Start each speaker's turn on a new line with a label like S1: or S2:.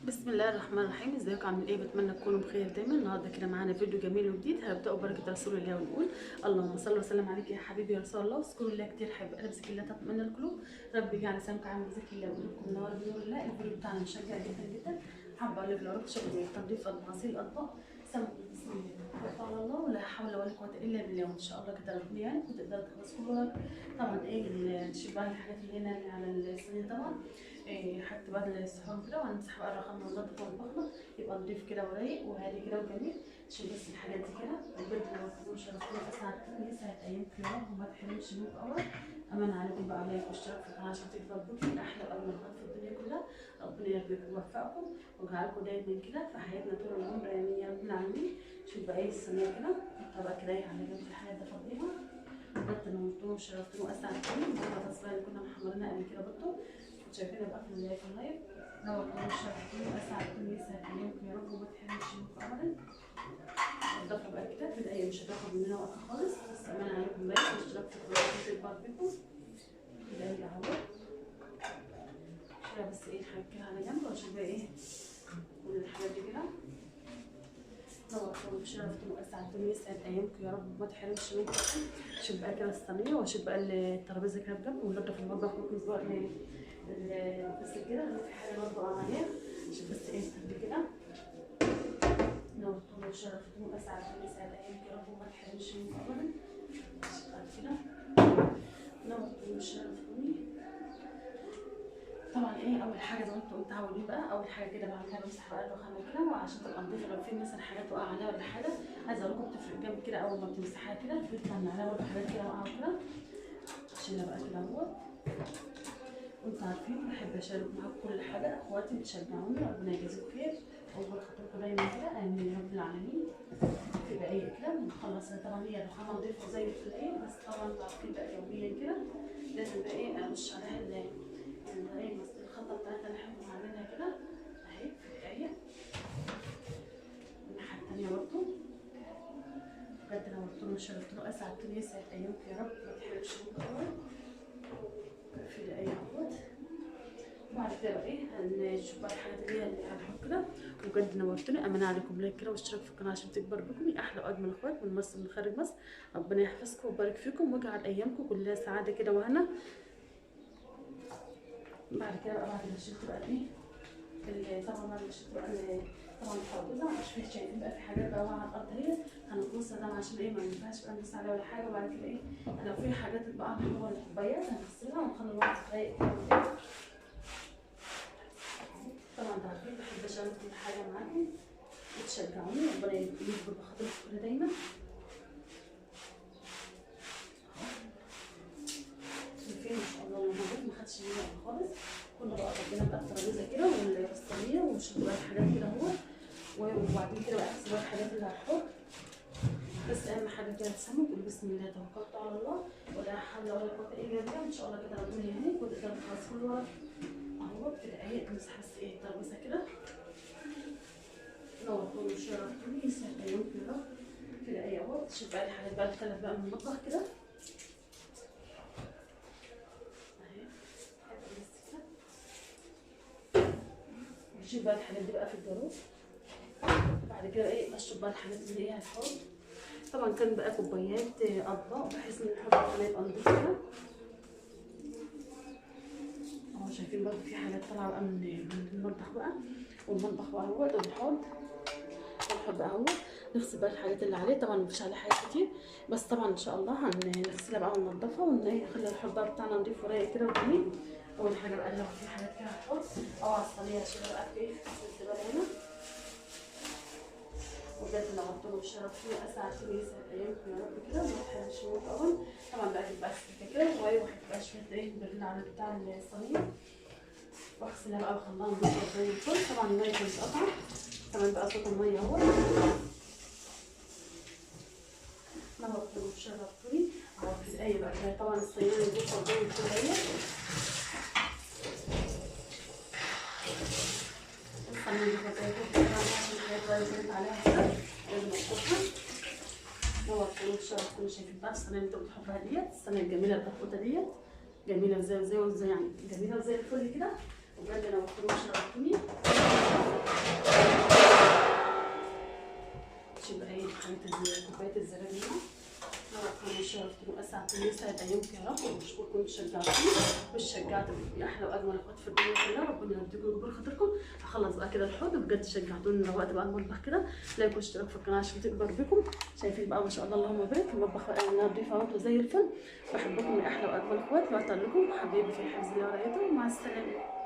S1: بسم الله الرحمن الرحيم. ازيكم عاملين ايه؟ بتمنى تكونوا بخير دايما. النهارده كده معانا فيديو جميل وجديد. هنبدأ ببركه رسول الله ونقول اللهم صل وسلم عليك يا حبيبي يا رسول الله. اذكروا الله كتير حبيب قلب ذكر الله تطمئن القلوب. رب يجعل لسانك عامل ذكر الله وقلوبكم منور بنور الله. الفيديو بتاعنا مشجع جدا جدا. حابه اقول لك لو رحت شغل تنظيف غسيل الاطباق سموا بسم الله توكلت على الله ولا حول ولا قوه الا بالله، وان شاء الله كده ربنا يعينك وتقدر تخلص كل وراك. طبعا نشيل بقى الحاجات اللي هنا اللي على الصينيه طبعا حتى بعد السحور كده وهنمسح بقى الرخامه وننضف ونبخر يبقى نضيف كده ورايق وهادي كده وجميل. شيل بس الحاجات دي كده بجد لو تكونوا شرفتونا اسعد يسعد ايامكم يا رب وما تحرمش منكم ابدا. امان عليكم بقى لايك واشتراك في القناه عشان تكبر بكم احلى واجمل خط في الدنيا كلها. ربنا يرزقكم ويوفقكم ويجعلكم دايما كده في حياتنا طول العمر امين يا رب العالمين. شوف بقى ايه الصينيه كده حطها بقى كده على جنب الحاجات ده فضيها بجد نورتونا وشرفتونا اسعدتوني. المره التصوير اللي كنا محمرينها قبل كده برضه شايفينها بقى في اللايف نورتونا وشرفتونا اسعدتوني يسعد ايامكم يا رب وما تحرمش منكم ابدا. نضيفها بقى كده في دقايق مش هتاخد مننا وقت خالص. بس امان عليكم لايك واشتراك في القناه تكبر بكم في دقايق اهو. شيلها بس ايه الحاجات كده على جنب واشوف بقى ايه كل الحاجات دي كده. نورتونا وشرفتونا اسعدتوني يسعد ايامكم يا رب وما تحرمش منكم. شوف بقى كده الصينيه واشوف بقى الترابيزه كده بجنب وننضف المطبخ ونكنس بقى بس كده في حاجه برضه عليها. شوف بس ايه قد كده. نورتونا وشرفتونا اسعدتوني يسعد ايامكم يا رب وما تحرمش منكم ابدا. شوف قد كده نورتونا وشرفتوني. طبعا ايه اول حاجه زي ما انتم متعودين بقى اول حاجه كده بعملها بمسح بقى الرخامه كده وعشان تبقى نضيفه لو في مثلا حاجات وقع عليها ولا حاجه. عايزه اقول لكم بتفرق جامد كده اول ما بتمسحها كده بيطلع من عليها برضه حاجات كده واقعه كده. اشيلها بقى كده اهو. وانتوا عارفين بحب اشارك معاكم كل حاجه. اخواتي بتشجعوني ربنا يجازيكم خير ويكبر خاطركم دايما كده امين يا رب العالمين. في دقايق كده بنخلص. طبعا هي الرخامه نضيفها زي في الايه بس طبعا انتوا عارفين بقى يوميا كده لازم بقى ايه ارش عليها الخطه بتاعتنا اللي احنا عاملينها كده اهي في دقايق. الناحيه التانيه برضه بجد نورتونا وشرفتونا اسعدتوني يسعد ايامكم يا رب ما تحرمش منكم ابدا. في دقايق اهوت. وبعد كده بقى ايه هنشوف بقى الحاجات اللي هنحط كده. وبجد نورتوني امانه عليكم لايك كده واشتراك في القناه عشان تكبر بكم احلى واجمل اخوات من مصر من خارج مصر. ربنا يحفظكم ويبارك فيكم ويجعل ايامكم كلها سعاده كده وهنا. بعد كده بقى بعد ما شلت بقى ايه طبعا بعد ما شلت بقى طبعا الترابيزه مش شايفين بقى في حاجات بقى على الارض اهي هنقصها طبعا عشان ايه ما ينفعش بقى ندوس عليها ولا حاجه. وبعد كده ايه لو في حاجات بقى هنحطها الكوبايات هنغسلها ونخلي الوقت رايق كده. طبعا انتوا عارفين بحب اشارك كل حاجه معاكم وتشجعوني ربنا يكبر بخاطركم كده دايما. شايفين ما شاء الله الموضوع ما خدش مني خالص. كنا بقى ربنا بقى الترابيزه كده والصينيه وشوف بقى الحاجات كده اهو. وبعدين كده بقى اغسل بقى الحاجات اللي هتحط. بس اهم حاجه كده تسموا تقول بسم الله توكلت على الله ولا حول ولا قوه الا بالله. ان شاء الله كده ربنا يهديك وتقدر تخلص كل ورق اهو. في دقايق نمسح بس ايه الترابيزه كده. نورتوني وشرفتوني يسعد ايامكم يا رب. في دقايق اهو. شوف بقى الحاجات بقى الثلاث بقى من المطبخ كده نشوف بقى الحاجات دي بقى في الجاروب. بعد كده ايه اشرب بقى الحاجات اللي هي هتحط. طبعا كان بقى كوبايات اطباق بحيث ان الحوض كمان يبقى نضيف كده اهو. شايفين برضه في حاجات طالعه بقى من المطبخ بقى والمطبخ بقى اهوت والحوض بقى اهو. نغسل بقى الحاجات اللي عليه. طبعا مفيش عليه حاجات كتير بس طبعا ان شاء الله هنغسلها بقى وننضفها ونخلي الحوض بقى بتاعنا نضيف ورايق كده وجميل. اول حاجه بقى لو في حاجات كده هنحط او على الصينيه هشيلها بقى في الزباله هنا. وبجد نورتوني وشرفتوني اسعدتوني يسعد ايامكم يا رب كده وما تحرمش منكم ابدا. طبعا بقى اجيب بقى السكه كده وهحط بقى شويه ايه بريل على بتاع الصينيه واغسلها بقى واخليها نضيفه زي الفل. طبعا الميه كانت قطعه كمان بقى صوت الميه اهو. نورتوني وشرفتوني اهو. في دقايق بقى طبعا الصينيه نضيفها زي الفل اهي. نورتوني وشرفتوني. شايفين بقى الصينيه اللي انتوا بتحبوها ديت الصينيه الجميله الضغوطه ديت جميله وزي يعني جميله وزي الفل كده. وبجد نورتوني وشرفتوني. كوبايه الزبادي هنا. ربنا شرفتكم اسعدتوني يسعد ايامكم يا رب، وبشكركم شجعتوني وشجعتوا احلى واجمل اخوات في الدنيا كلها. ربنا يرضيكم ويكبر خاطركم. هخلص بقى كده الحوض، بجد شجعتوني روقت بقى المطبخ كده. لايك واشتراك في القناه عشان تكبر بكم. شايفين بقى ما شاء الله اللهم بارك المطبخ بقى نضيفه اهوت وزي الفل. بحبكم يا احلى واجمل اخوات. بعتقد لكم حبايبي في حفظ الله ورعايته، ومع السلامه.